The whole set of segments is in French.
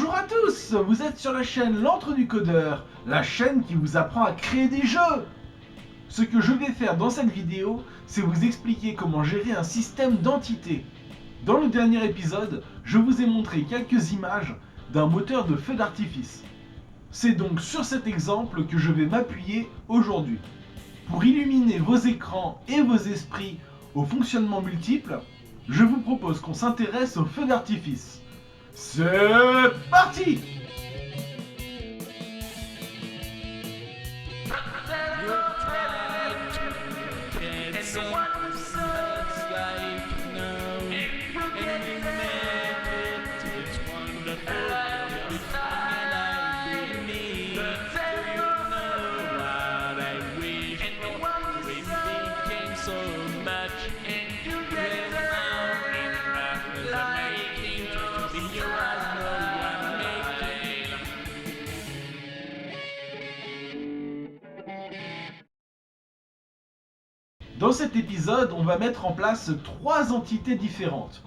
Bonjour à tous, vous êtes sur la chaîne L'Antre du Codeur, la chaîne qui vous apprend à créer des jeux. Ce que je vais faire dans cette vidéo, c'est vous expliquer comment gérer un système d'entités. Dans le dernier épisode, je vous ai montré quelques images d'un moteur de feu d'artifice. C'est donc sur cet exemple que je vais m'appuyer aujourd'hui. Pour illuminer vos écrans et vos esprits au fonctionnement multiple, je vous propose qu'on s'intéresse au feu d'artifice. C'est parti! Dans cet épisode, on va mettre en place 3 entités différentes.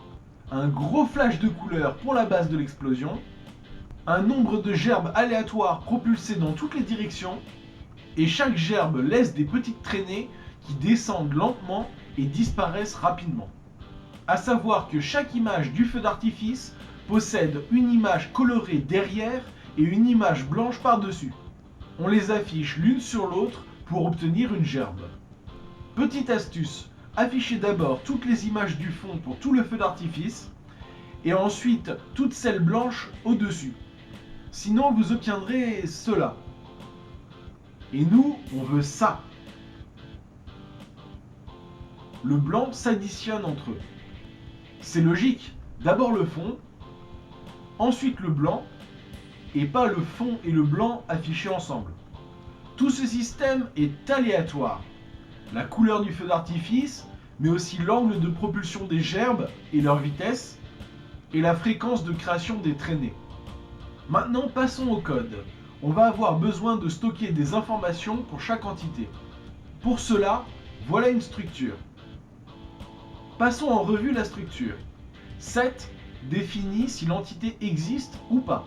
Un gros flash de couleur pour la base de l'explosion, un nombre de gerbes aléatoires propulsés dans toutes les directions, et chaque gerbe laisse des petites traînées qui descendent lentement et disparaissent rapidement. A savoir que chaque image du feu d'artifice possède une image colorée derrière et une image blanche par-dessus. On les affiche l'une sur l'autre pour obtenir une gerbe. Petite astuce, affichez d'abord toutes les images du fond pour tout le feu d'artifice et ensuite toutes celles blanches au-dessus. Sinon vous obtiendrez cela. Et nous, on veut ça. Le blanc s'additionne entre eux. C'est logique, d'abord le fond, ensuite le blanc, et pas le fond et le blanc affichés ensemble. Tout ce système est aléatoire. La couleur du feu d'artifice, mais aussi l'angle de propulsion des gerbes et leur vitesse, et la fréquence de création des traînées. Maintenant, passons au code. On va avoir besoin de stocker des informations pour chaque entité. Pour cela, voilà une structure. Passons en revue la structure. Set définit si l'entité existe ou pas.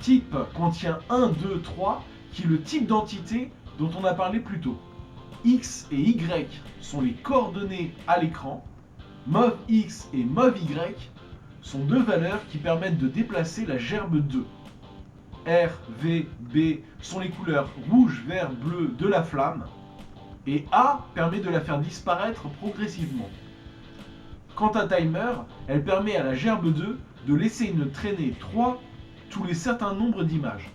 Type contient 1, 2, 3, qui est le type d'entité dont on a parlé plus tôt. X et Y sont les coordonnées à l'écran. Mov X et Mov Y sont deux valeurs qui permettent de déplacer la gerbe 2. R, V, B sont les couleurs rouge, vert, bleu de la flamme. Et A permet de la faire disparaître progressivement. Quant à Timer, elle permet à la gerbe 2 de laisser une traînée 3 tous les certains nombres d'images.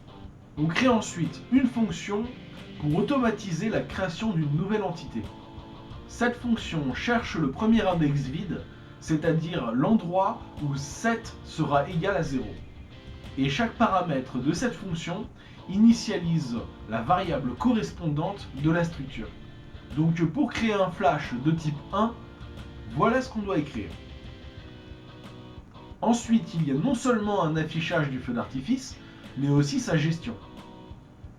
On crée ensuite une fonction pour automatiser la création d'une nouvelle entité. Cette fonction cherche le premier index vide, c'est-à-dire l'endroit où set sera égal à 0. Et chaque paramètre de cette fonction initialise la variable correspondante de la structure. Donc pour créer un flash de type 1, voilà ce qu'on doit écrire. Ensuite, il y a non seulement un affichage du feu d'artifice, mais aussi sa gestion.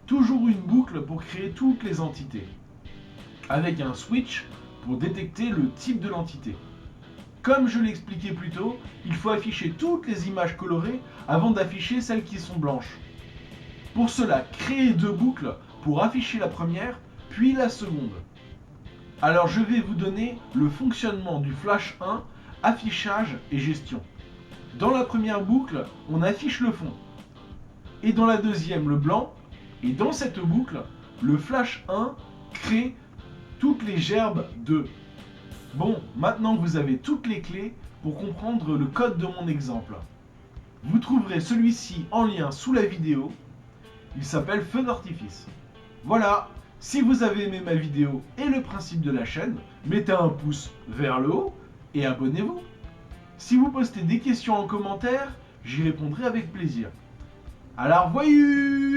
Toujours une boucle pour créer toutes les entités, avec un switch pour détecter le type de l'entité. Comme je l'ai expliqué plus tôt, il faut afficher toutes les images colorées avant d'afficher celles qui sont blanches. Pour cela, créez 2 boucles pour afficher la première, puis la seconde. Alors je vais vous donner le fonctionnement du flash 1, affichage et gestion. Dans la première boucle, on affiche le fond. Et dans la deuxième, le blanc. Et dans cette boucle, le flash 1 crée toutes les gerbes 2. Bon, maintenant vous avez toutes les clés pour comprendre le code de mon exemple. Vous trouverez celui-ci en lien sous la vidéo. Il s'appelle Feu d'artifice. Voilà, si vous avez aimé ma vidéo et le principe de la chaîne, mettez un pouce vers le haut et abonnez-vous. Si vous postez des questions en commentaire, j'y répondrai avec plaisir. Alors voyou!